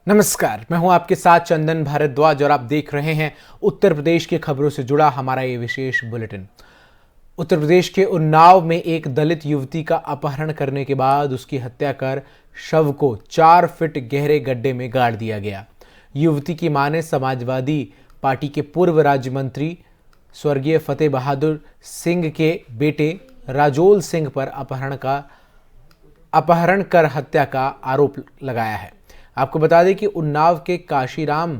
नमस्कार, मैं हूं आपके साथ चंदन भारद्वाज और आप देख रहे हैं उत्तर प्रदेश की खबरों से जुड़ा हमारा ये विशेष बुलेटिन। उत्तर प्रदेश के उन्नाव में एक दलित युवती का अपहरण करने के बाद उसकी हत्या कर शव को 4 फीट गहरे गड्ढे में गाड़ दिया गया। युवती की मां ने समाजवादी पार्टी के पूर्व राज्य मंत्री स्वर्गीय फतेह बहादुर सिंह के बेटे राजोल सिंह पर अपहरण कर हत्या का आरोप लगाया है। आपको बता दें कि उन्नाव के काशीराम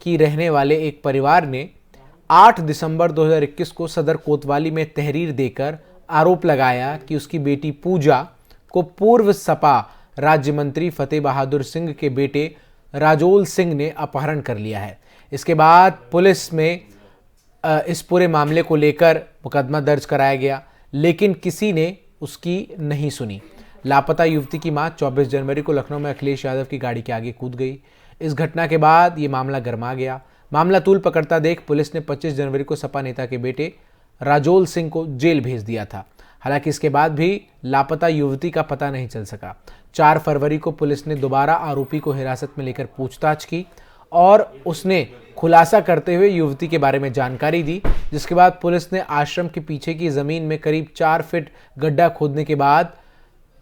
की रहने वाले एक परिवार ने 8 दिसंबर 2021 को सदर कोतवाली में तहरीर देकर आरोप लगाया कि उसकी बेटी पूजा को पूर्व सपा राज्य मंत्री फतेह बहादुर सिंह के बेटे राजोल सिंह ने अपहरण कर लिया है। इसके बाद पुलिस में इस पूरे मामले को लेकर मुकदमा दर्ज कराया गया, लेकिन किसी ने उसकी नहीं सुनी। लापता युवती की मां 24 जनवरी को लखनऊ में अखिलेश यादव की गाड़ी के आगे कूद गई। इस घटना के बाद ये मामला गर्मा गया। मामला तूल पकड़ता देख पुलिस ने 25 जनवरी को सपा नेता के बेटे राजोल सिंह को जेल भेज दिया था। हालांकि इसके बाद भी लापता युवती का पता नहीं चल सका। 4 फरवरी को पुलिस ने दोबारा आरोपी को हिरासत में लेकर पूछताछ की और उसने खुलासा करते हुए युवती के बारे में जानकारी दी, जिसके बाद पुलिस ने आश्रम के पीछे की जमीन में करीब 4 फीट गड्ढा खोदने के बाद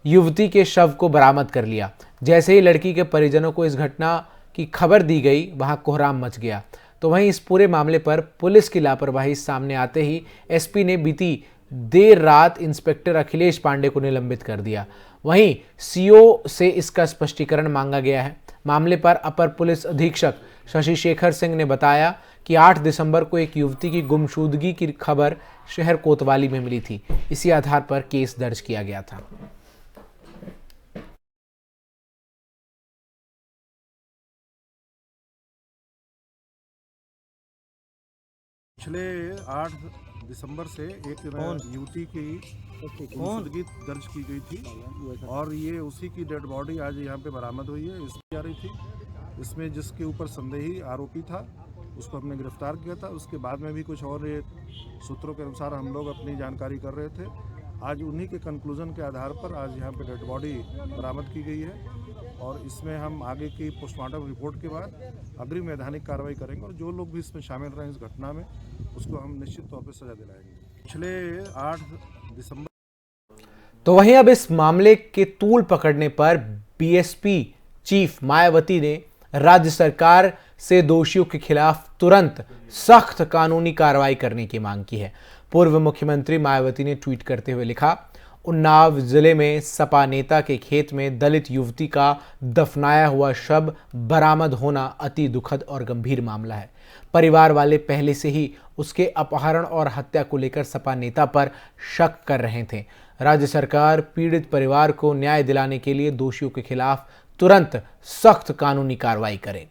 युवती के शव को बरामद कर लिया। जैसे ही लड़की के परिजनों को इस घटना की खबर दी गई, वहां कोहराम मच गया। तो वहीं इस पूरे मामले पर पुलिस की लापरवाही सामने आते ही एसपी ने बीती देर रात इंस्पेक्टर अखिलेश पांडे को निलंबित कर दिया। वहीं सीओ से इसका स्पष्टीकरण मांगा गया है। मामले पर अपर पुलिस अधीक्षक शशि शेखर सिंह ने बताया कि 8 दिसंबर को एक युवती की गुमशुदगी की खबर शहर कोतवाली में मिली थी। इसी आधार पर केस दर्ज किया गया था। पिछले 8 दिसंबर से एक युवती की गुमशुदगी दर्ज की गई थी और ये उसी की डेड बॉडी आज यहाँ पे बरामद हुई है। इसमें आ रही थी, इसमें जिसके ऊपर संदेही आरोपी था उसको हमने गिरफ्तार किया था। उसके बाद में भी कुछ और सूत्रों के अनुसार हम लोग अपनी जानकारी कर रहे थे। आज उन्हीं के कंक्लूजन के आधार पर आज यहाँ पे डेड बॉडी बरामद की गई है और इसमें हम आगे की पोस्टमार्टम रिपोर्ट के बाद अग्रिम वैधानिक कार्रवाई करेंगे और जो लोग भी इसमें शामिल रहे इस घटना में उसको हम निश्चित तौर पर सजा दिलाएंगे। पिछले 8 दिसंबर। तो वहीं अब इस मामले के तूल पकड़ने पर बीएसपी चीफ मायावती ने राज्य सरकार से दोषियों के खिलाफ तुरंत सख्त कानूनी कार्रवाई करने की मांग की है। पूर्व मुख्यमंत्री मायावती ने ट्वीट करते हुए लिखा, उन्नाव जिले में सपा नेता के खेत में दलित युवती का दफनाया हुआ शव बरामद होना अति दुखद और गंभीर मामला है। परिवार वाले पहले से ही उसके अपहरण और हत्या को लेकर सपा नेता पर शक कर रहे थे। राज्य सरकार पीड़ित परिवार को न्याय दिलाने के लिए दोषियों के खिलाफ तुरंत सख्त कानूनी कार्रवाई करे।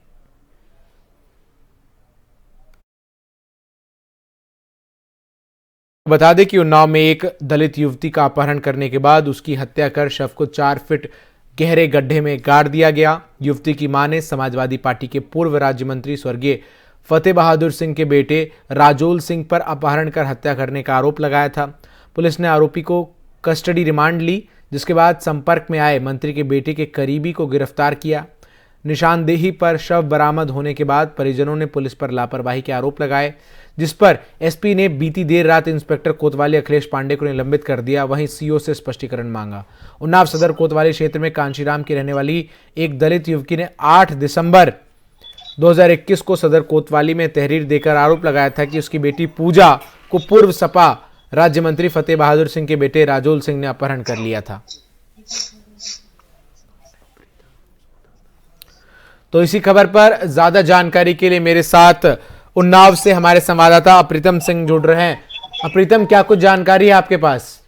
बता दें कि उन्नाव में एक दलित युवती का अपहरण करने के बाद उसकी हत्या कर शव को 4 फीट गहरे गड्ढे में गाड़ दिया गया। युवती की मां ने समाजवादी पार्टी के पूर्व राज्य मंत्री स्वर्गीय फतेह बहादुर सिंह के बेटे राजोल सिंह पर अपहरण कर हत्या करने का आरोप लगाया था। पुलिस ने आरोपी को कस्टडी रिमांड ली, जिसके बाद संपर्क में आए मंत्री के बेटे के करीबी को गिरफ्तार किया। निशानदेही पर शव बरामद होने के बाद परिजनों ने पुलिस पर लापरवाही के आरोप लगाए, जिस पर एसपी ने बीती देर रात इंस्पेक्टर कोतवाली अखिलेश पांडे को निलंबित कर दिया। वहीं सीओ से स्पष्टीकरण मांगा। उन्नाव सदर कोतवाली क्षेत्र में कांशीराम की रहने वाली एक दलित युवती ने 8 दिसंबर 2021 को सदर कोतवाली में तहरीर देकर आरोप लगाया था कि उसकी बेटी पूजा को पूर्व सपा राज्य मंत्री फतेह बहादुर सिंह के बेटे राजोल सिंह ने अपहरण कर लिया था। तो इसी खबर पर ज्यादा जानकारी के लिए मेरे साथ उन्नाव से हमारे संवाददाता अप्रीतम सिंह जुड़ रहे हैं। अप्रीतम, क्या कुछ जानकारी है आपके पास?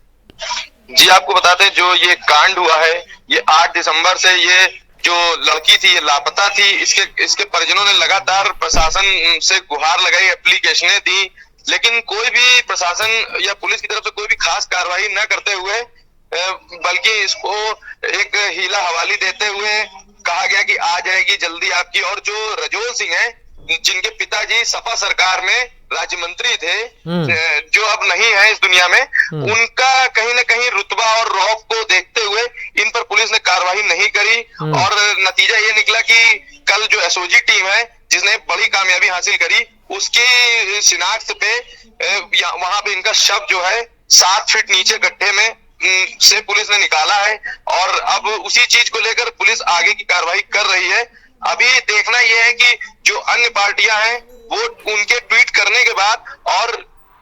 जी, आपको बता दें जो ये कांड हुआ है ये 8 दिसंबर से ये जो लड़की थी ये लापता थी। इसके परिजनों ने लगातार प्रशासन से गुहार लगाई, एप्लीकेशनें दी, लेकिन कोई भी प्रशासन या पुलिस की तरफ से कोई भी खास कार्रवाई न करते हुए बल्कि इसको एक हीला हवाली देते हुए कहा गया कि आ जाएगी जल्दी आपकी। और जो राजोल सिंह है जिनके पिताजी सपा सरकार में राज्य मंत्री थे, जो अब नहीं है इस दुनिया में, उनका कहीं ना कहीं रुतबा और रौब को देखते हुए इन पर पुलिस ने कार्रवाई नहीं करी और नतीजा ये निकला कि कल जो एसओजी टीम है जिसने बड़ी कामयाबी हासिल करी, उसकी शिनाख्त पे वहां पे इनका शव जो है 7 फीट नीचे गड्ढे में से पुलिस ने निकाला है और अब उसी चीज को लेकर पुलिस आगे की कार्रवाई कर रही है। अभी देखना यह है कि जो अन्य पार्टियां हैं वो उनके ट्वीट करने के बाद और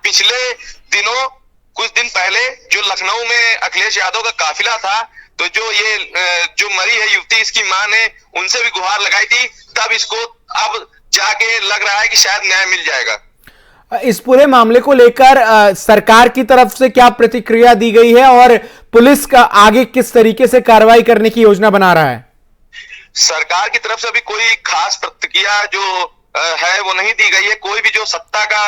पिछले दिनों कुछ दिन पहले जो लखनऊ में अखिलेश यादव का काफिला था, तो जो मरी है युवती, इसकी मां ने उनसे भी गुहार लगाई थी, तब इसको अब जाके लग रहा है कि शायद न्याय मिल जाएगा। इस पूरे मामले को लेकर सरकार की तरफ से क्या प्रतिक्रिया दी गई है और पुलिस का आगे किस तरीके से कार्रवाई करने की योजना बना रहा है? सरकार की तरफ से अभी कोई खास प्रतिक्रिया जो है वो नहीं दी गई है। कोई भी जो सत्ता का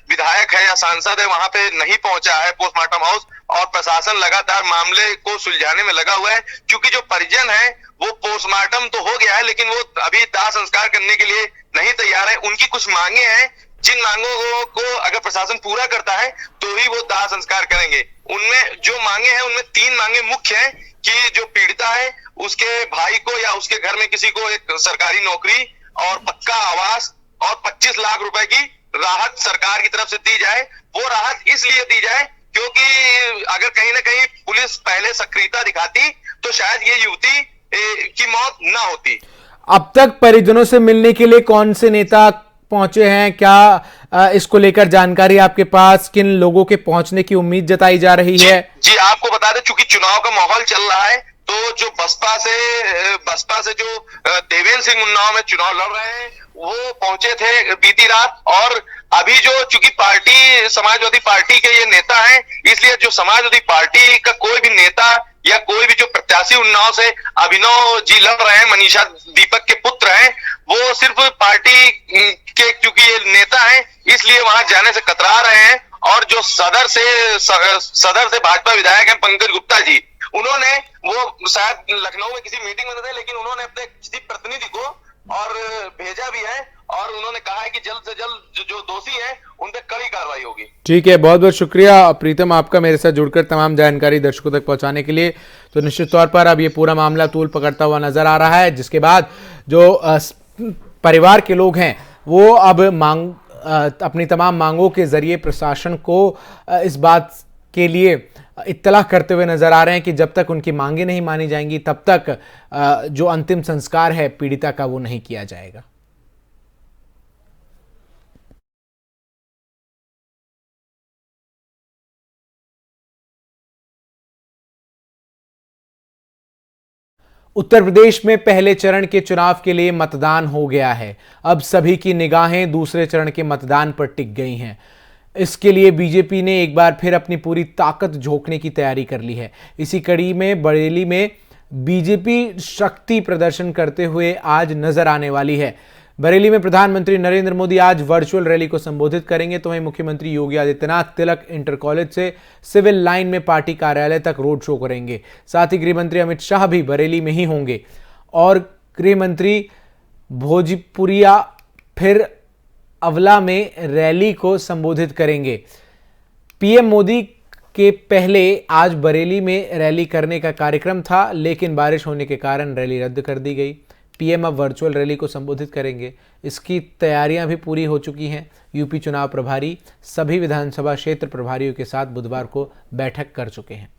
विधायक है या सांसद है वहां पे नहीं पहुंचा है पोस्टमार्टम हाउस, और प्रशासन लगातार मामले को सुलझाने में लगा हुआ है। क्योंकि जो परिजन है वो पोस्टमार्टम तो हो गया है लेकिन वो अभी दाह संस्कार करने के लिए नहीं तैयार है। उनकी कुछ मांगे हैं, जिन मांगों को अगर प्रशासन पूरा करता है तो ही वो दाह संस्कार करेंगे। उनमें जो मांगे हैं उनमें 3 मांगे मुख्य हैं कि जो पीड़िता है उसके भाई को या उसके घर में किसी को एक सरकारी नौकरी और पक्का आवास और 25 लाख रुपए की राहत सरकार की तरफ से दी जाए। वो राहत इसलिए दी जाए क्योंकि अगर कहीं ना कहीं पुलिस पहले सक्रियता दिखाती तो शायद ये युवती की मौत ना होती। अब तक परिजनों से मिलने के लिए कौन से नेता पहुंचे हैं? क्या इसको लेकर जानकारी आपके पास? किन लोगों के पहुंचने की उम्मीद जताई जा रही है? जी आपको बता दें, चूंकि चुनाव का माहौल चल रहा है तो जो बसपा से जो देवेंद्र सिंह उन्नाव में चुनाव लड़ रहे हैं वो पहुंचे थे बीती रात। और अभी जो चूंकि पार्टी समाजवादी पार्टी के ये नेता हैं, इसलिए जो समाजवादी पार्टी का कोई भी नेता या कोई भी जो प्रत्याशी उन्नाव से अभिनव जी लड़ रहे हैं, मनीषा दीपक के पुत्र हैं, वो सिर्फ पार्टी के क्योंकि ये नेता हैं इसलिए वहां जाने से कतरा रहे हैं। और जो सदर से भाजपा विधायक हैं पंकज गुप्ता जी, उन्होंने वो शायद लखनऊ में किसी मीटिंग में थे लेकिन उन्होंने अपने किसी प्रतिनिधि को और भेजा भी है और उन्होंने कहा है कि जल्द से जल्द जो दोषी हैं उन पर कड़ी कार्रवाई होगी। ठीक है, बहुत बहुत शुक्रिया प्रीतम आपका मेरे साथ जुड़कर तमाम जानकारी दर्शकों तक पहुंचाने के लिए। तो निश्चित तौर पर अब ये पूरा मामला तूल पकड़ता हुआ नजर आ रहा है, जिसके बाद जो परिवार के लोग हैं वो अब अपनी तमाम मांगों के जरिए प्रशासन को इस बात के लिए इत्तला करते हुए नजर आ रहे हैं कि जब तक उनकी मांगे नहीं मानी जाएंगी तब तक जो अंतिम संस्कार है पीड़िता का वो नहीं किया जाएगा। उत्तर प्रदेश में पहले चरण के चुनाव के लिए मतदान हो गया है। अब सभी की निगाहें दूसरे चरण के मतदान पर टिक गई हैं। इसके लिए बीजेपी ने एक बार फिर अपनी पूरी ताकत झोंकने की तैयारी कर ली है। इसी कड़ी में बरेली में बीजेपी शक्ति प्रदर्शन करते हुए आज नजर आने वाली है। बरेली में प्रधानमंत्री नरेंद्र मोदी आज वर्चुअल रैली को संबोधित करेंगे, तो वहीं मुख्यमंत्री योगी आदित्यनाथ तिलक इंटर कॉलेज से सिविल लाइन में पार्टी कार्यालय तक रोड शो करेंगे। साथ ही गृह मंत्री अमित शाह भी बरेली में ही होंगे और गृह मंत्री भोजपुरिया फिर अवला में रैली को संबोधित करेंगे। पीएम मोदी के पहले आज बरेली में रैली करने का कार्यक्रम था लेकिन बारिश होने के कारण रैली रद्द कर दी गई। पीएम अब वर्चुअल रैली को संबोधित करेंगे। इसकी तैयारियां भी पूरी हो चुकी हैं। यूपी चुनाव प्रभारी सभी विधानसभा क्षेत्र प्रभारियों के साथ बुधवार को बैठक कर चुके हैं।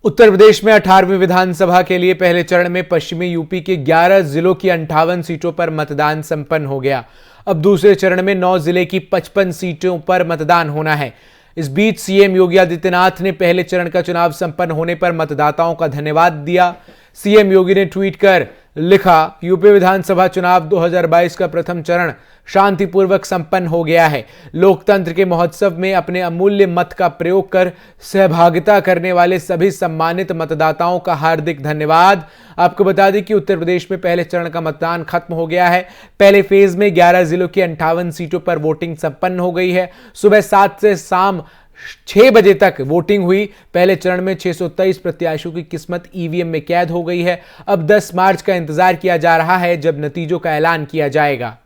उत्तर प्रदेश में 18वीं विधानसभा के लिए पहले चरण में पश्चिमी यूपी के 11 जिलों की 58 सीटों पर मतदान संपन्न हो गया। अब दूसरे चरण में 9 जिले की 55 सीटों पर मतदान होना है। इस बीच सीएम योगी आदित्यनाथ ने पहले चरण का चुनाव संपन्न होने पर मतदाताओं का धन्यवाद दिया। सीएम योगी ने ट्वीट कर लिखा, यूपी विधानसभा चुनाव 2022 का प्रथम चरण शांतिपूर्वक संपन्न हो गया है। लोकतंत्र के महोत्सव में अपने अमूल्य मत का प्रयोग कर सहभागिता करने वाले सभी सम्मानित मतदाताओं का हार्दिक धन्यवाद। आपको बता दें कि उत्तर प्रदेश में पहले चरण का मतदान खत्म हो गया है। पहले फेज में 11 जिलों की 58 सीटों पर वोटिंग संपन्न हो गई है। सुबह 7 से शाम 6 बजे तक वोटिंग हुई। पहले चरण में 623 प्रत्याशियों की किस्मत ईवीएम में कैद हो गई है। अब 10 मार्च का इंतजार किया जा रहा है जब नतीजों का ऐलान किया जाएगा।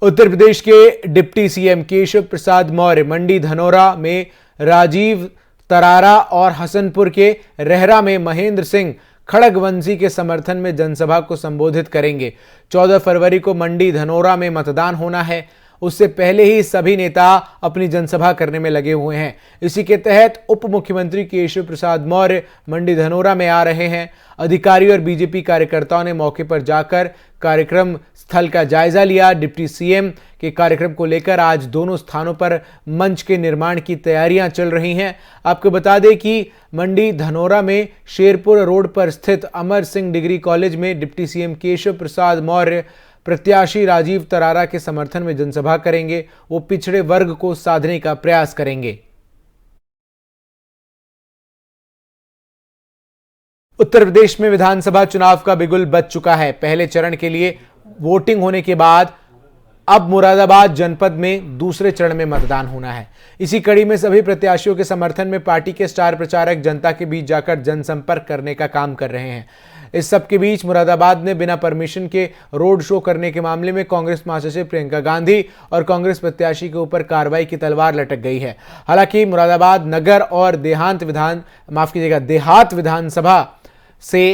उत्तर प्रदेश के डिप्टी सीएम केशव प्रसाद मौर्य मंडी धनोरा में राजीव तरारा और हसनपुर के रेहरा में महेंद्र सिंह खड़गवंशी के समर्थन में जनसभा को संबोधित करेंगे। 14 फरवरी को मंडी धनोरा में मतदान होना है। उससे पहले ही सभी नेता अपनी जनसभा करने में लगे हुए हैं। इसी के तहत उप मुख्यमंत्री केशव प्रसाद मौर्य मंडी धनोरा में आ रहे हैं। अधिकारी और बीजेपी कार्यकर्ताओं ने मौके पर जाकर कार्यक्रम स्थल का जायजा लिया। डिप्टी सीएम के कार्यक्रम को लेकर आज दोनों स्थानों पर मंच के निर्माण की तैयारियां चल रही हैं। आपको बता दें कि मंडी धनोरा में शेरपुर रोड पर स्थित अमर सिंह डिग्री कॉलेज में डिप्टी सीएम केशव प्रसाद मौर्य प्रत्याशी राजीव तरारा के समर्थन में जनसभा करेंगे। वो पिछड़े वर्ग को साधने का प्रयास करेंगे। उत्तर प्रदेश में विधानसभा चुनाव का बिगुल बज चुका है। पहले चरण के लिए वोटिंग होने के बाद अब मुरादाबाद जनपद में दूसरे चरण में मतदान होना है। इसी कड़ी में सभी प्रत्याशियों के समर्थन में पार्टी के स्टार प्रचारक जनता के बीच जाकर जनसंपर्क करने का काम कर रहे हैं। इस सब के बीच मुरादाबाद में बिना परमिशन के रोड शो करने के मामले में कांग्रेस महासचिव प्रियंका गांधी और कांग्रेस प्रत्याशी के ऊपर कार्रवाई की तलवार लटक गई है। हालांकि मुरादाबाद नगर और देहात विधानसभा से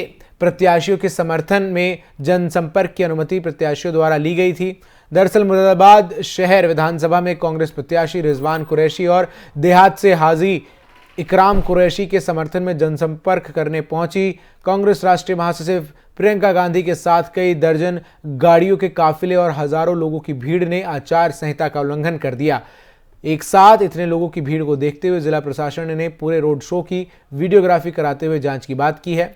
प्रत्याशियों के समर्थन में जनसंपर्क की अनुमति प्रत्याशियों द्वारा ली गई थी। दरअसल मुरादाबाद शहर विधानसभा में कांग्रेस प्रत्याशी रिजवान कुरैशी और देहात से हाजी इकराम कुरैशी के समर्थन में जनसंपर्क करने पहुंची कांग्रेस राष्ट्रीय महासचिव प्रियंका गांधी के साथ कई दर्जन गाड़ियों के काफिले और हजारों लोगों की भीड़ ने आचार संहिता का उल्लंघन कर दिया। एक साथ इतने लोगों की भीड़ को देखते हुए जिला प्रशासन ने पूरे रोड शो की वीडियोग्राफी कराते हुए जांच की बात की है।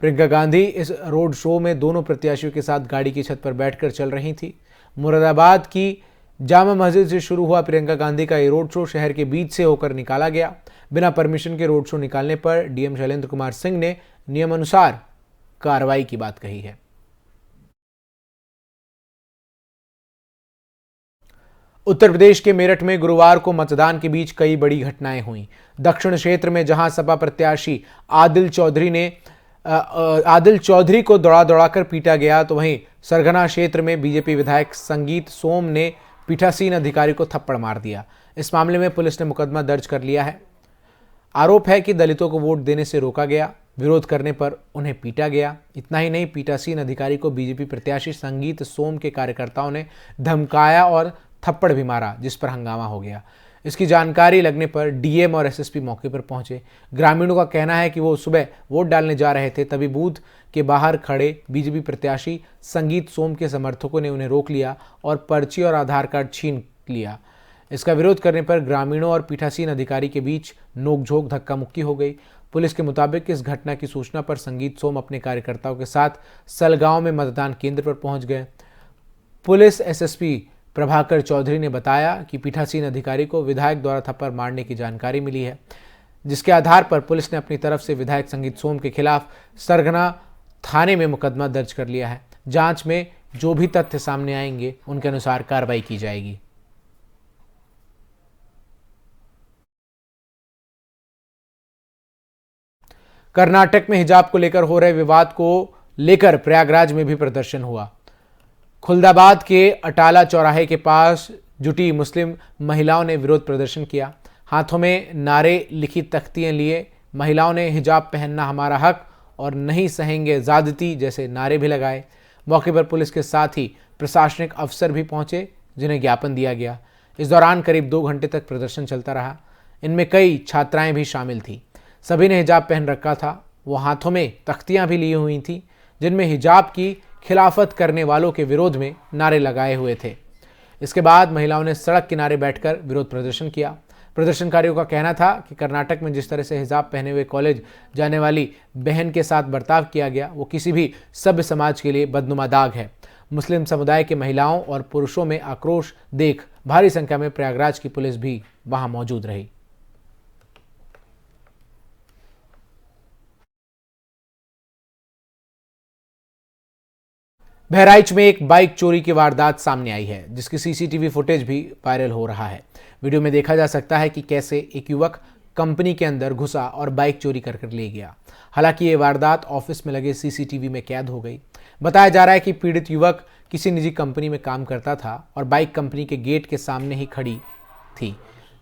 प्रियंका गांधी इस रोड शो में दोनों प्रत्याशियों के साथ गाड़ी की छत पर बैठकर चल रही थी। मुरादाबाद की जामा मस्जिद से शुरू हुआ प्रियंका गांधी का ये रोड शो शहर के बीच से होकर निकाला गया। बिना परमिशन के रोड शो निकालने पर डीएम शैलेंद्र कुमार सिंह ने नियमानुसार कार्रवाई की बात कही है। उत्तर प्रदेश के मेरठ में गुरुवार को मतदान के बीच कई बड़ी घटनाएं हुई। दक्षिण क्षेत्र में जहां सपा प्रत्याशी आदिल चौधरी को दौड़ा कर पीटा गया, तो वहीं सरगना क्षेत्र में बीजेपी विधायक संगीत सोम ने पीठासीन अधिकारी को थप्पड़ मार दिया। इस मामले में पुलिस ने मुकदमा दर्ज कर लिया है। आरोप है कि दलितों को वोट देने से रोका गया, विरोध करने पर उन्हें पीटा गया। इतना ही नहीं, पीठासीन अधिकारी को बीजेपी प्रत्याशी संगीत सोम के कार्यकर्ताओं ने धमकाया और थप्पड़ भी मारा, जिस पर हंगामा हो गया। इसकी जानकारी लगने पर डीएम और एसएसपी मौके पर पहुंचे। ग्रामीणों का कहना है कि वो सुबह वोट डालने जा रहे थे, तभी बूथ के बाहर खड़े बीजेपी प्रत्याशी संगीत सोम के समर्थकों ने उन्हें रोक लिया और पर्ची और आधार कार्ड छीन लिया। इसका विरोध करने पर ग्रामीणों और पीठासीन अधिकारी के बीच नोकझोंक धक्का मुक्की हो गई। पुलिस के मुताबिक इस घटना की सूचना पर संगीत सोम अपने कार्यकर्ताओं के साथ सलगांव में मतदान केंद्र पर पहुंच गए। पुलिस एसएसपी प्रभाकर चौधरी ने बताया कि पीठासीन अधिकारी को विधायक द्वारा थप्पड़ मारने की जानकारी मिली है, जिसके आधार पर पुलिस ने अपनी तरफ से विधायक संगीत सोम के खिलाफ सरगना थाने में मुकदमा दर्ज कर लिया है। जांच में जो भी तथ्य सामने आएंगे उनके अनुसार कार्रवाई की जाएगी। कर्नाटक में हिजाब को लेकर हो रहे विवाद को लेकर प्रयागराज में भी प्रदर्शन हुआ। खुलदाबाद के अटाला चौराहे के पास जुटी मुस्लिम महिलाओं ने विरोध प्रदर्शन किया। हाथों में नारे लिखी तख्तियां लिए महिलाओं ने हिजाब पहनना हमारा हक और नहीं सहेंगे ज़्यादती जैसे नारे भी लगाए। मौके पर पुलिस के साथ ही प्रशासनिक अफसर भी पहुंचे, जिन्हें ज्ञापन दिया गया। इस दौरान करीब 2 घंटे तक प्रदर्शन चलता रहा। इनमें कई छात्राएं भी शामिल थी। सभी ने हिजाब पहन रखा था। वो हाथों में तख्तियां भी ली हुई थी, जिनमें हिजाब की खिलाफत करने वालों के विरोध में नारे लगाए हुए थे। इसके बाद महिलाओं ने सड़क किनारे बैठकर विरोध प्रदर्शन किया। प्रदर्शनकारियों का कहना था कि कर्नाटक में जिस तरह से हिजाब पहने हुए कॉलेज जाने वाली बहन के साथ बर्ताव किया गया, वो किसी भी सभ्य समाज के लिए बदनुमा दाग है। मुस्लिम समुदाय के महिलाओं और पुरुषों में आक्रोश देख भारी संख्या में प्रयागराज की पुलिस भी वहां मौजूद रही। बहराइच में एक बाइक चोरी की वारदात सामने आई है, जिसकी सीसीटीवी फुटेज भी वायरल हो रहा है। वीडियो में देखा जा सकता है कि कैसे एक युवक कंपनी के अंदर घुसा और बाइक चोरी कर कर ले गया। हालांकि ये वारदात ऑफिस में लगे सीसीटीवी में कैद हो गई। बताया जा रहा है कि पीड़ित युवक किसी निजी कंपनी में काम करता था और बाइक कंपनी के गेट के सामने ही खड़ी थी,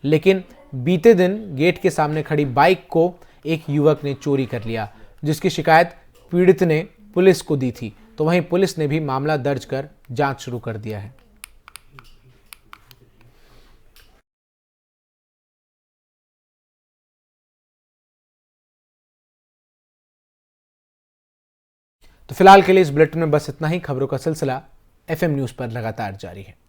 लेकिन बीते दिन गेट के सामने खड़ी बाइक को एक युवक ने चोरी कर लिया, जिसकी शिकायत पीड़ित ने पुलिस को दी थी। तो वहीं पुलिस ने भी मामला दर्ज कर जांच शुरू कर दिया है। तो फिलहाल के लिए इस बुलेटिन में बस इतना ही। खबरों का सिलसिला FM न्यूज पर लगातार जारी है।